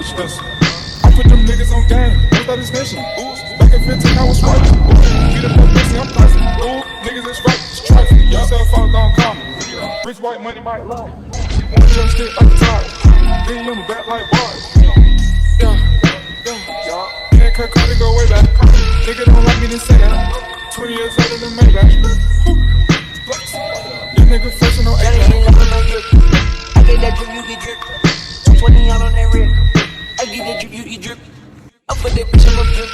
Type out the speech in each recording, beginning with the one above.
expensive. I put them niggas on game, don't start discussion. Back at 15, I was swiping. Beat up that pussy, I'm pricing. Niggas is right, it's trifling. Young cell phone gon' call me. Rich white money might lie. One jump stick like a tire. Then you back like bars. Can't cut credit, go way back. Nigga don't like me to say that. 20 years older than Maybach. This nigga flexing on 8. I get that drip, you get drip. 220 out on that rig. I get that drip, you get drip. I put that bitch on my drip.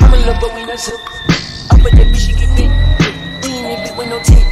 I'm in love, but we not silk. I put that bitch, she get big. We ain't that bitch with no teeth.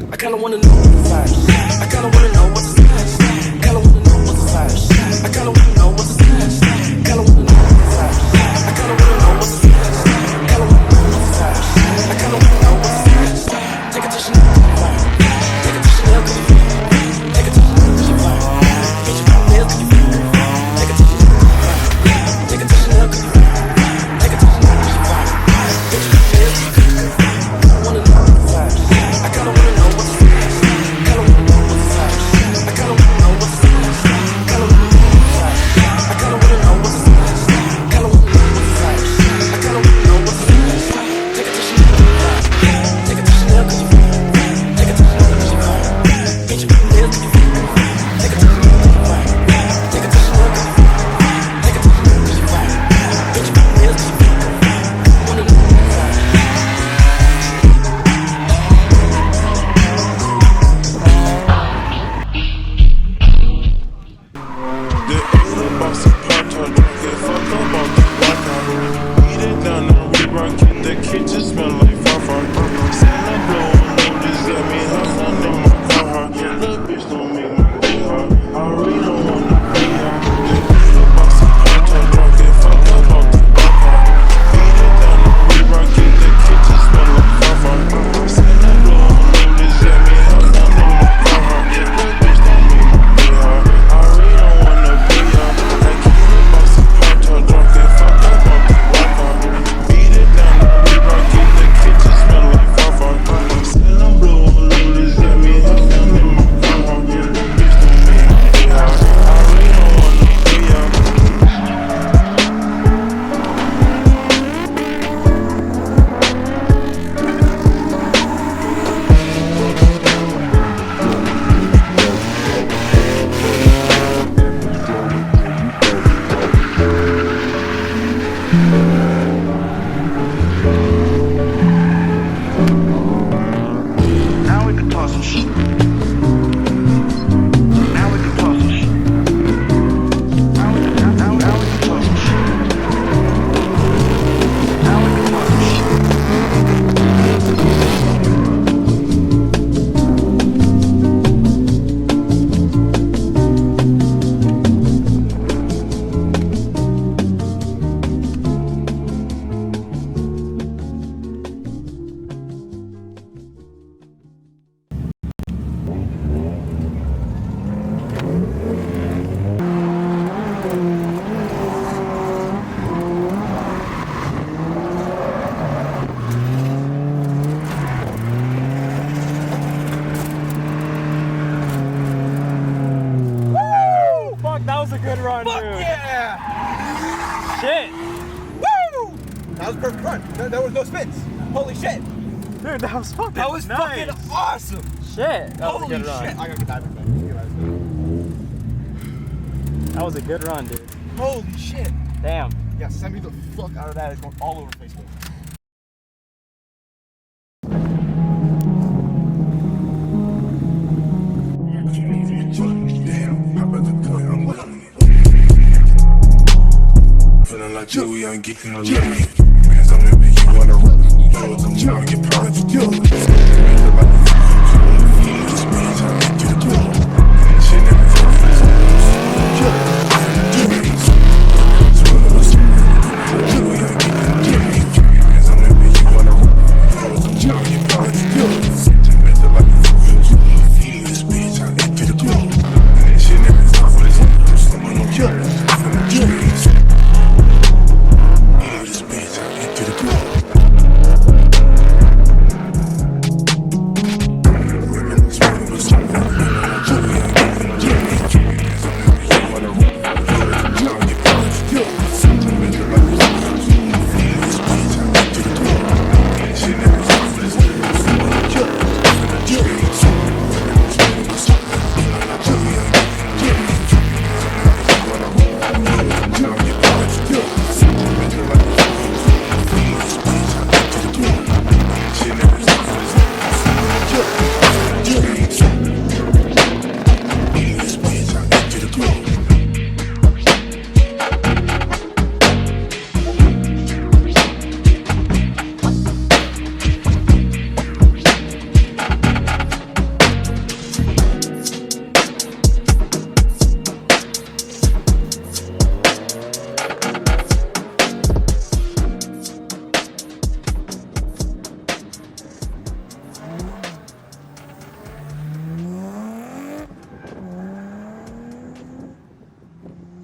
I kinda wanna know what's the size. I kinda wanna know what's the size. I kinda wanna know what's the size. I kinda wanna know what's the size. I kinda wanna know what's the size. I kinda wanna know what's the size. I kinda wanna know what's the size. I kinda wanna know what's the size. Take it to Chanel, take it to Chanel, cause you feel it. Take it to Chanel, cause you fly. Bitch, you got nails, cause you feel it. Take it to Chanel, take it to Chanel, cause you feel it. Take it to Chanel, cause you fly. Bitch, you got nails, cause you feel it. I wanna know what's the size. I kinda wanna know what's the size. I kinda wanna know what's the size. I kinda wanna know what's the size. I kinda wanna know what's the size. I kinda wanna know what's the size. I kinda wanna know what's the size. I kinda wanna know what's the size. Take it to Chanel, take it to Chanel, cause you feel it. Take it to Chanel, cause you fly. Bitch, you got nails, cause you feel it. Take it to Chanel, cause you fly. Take it to Chanel, cause you feel it. Take it to Chanel, cause you fly. Bitch, you got nails, cause you feel it. I wanna know what's the size. The kitchen smell like far. Santa blow on notice, let me Now we can talk some shit. Now we can talk some shit. Now we can talk some shit. Now we can talk some shit. That was a good run, Fuck dude. yeah! Shit. Woo! That was a perfect run. There was no spins. Holy shit. Dude, that was fucking That was nice. fucking awesome. Shit. That was a Holy good run. shit. I gotta get that back. That was a good run, dude. Holy shit. Damn. Yeah, send me the fuck out of that. It's going all over Facebook. Feeling like you, young geek, and I love me. Hands on me, you wanna run. Know what I'm trying to get power to do.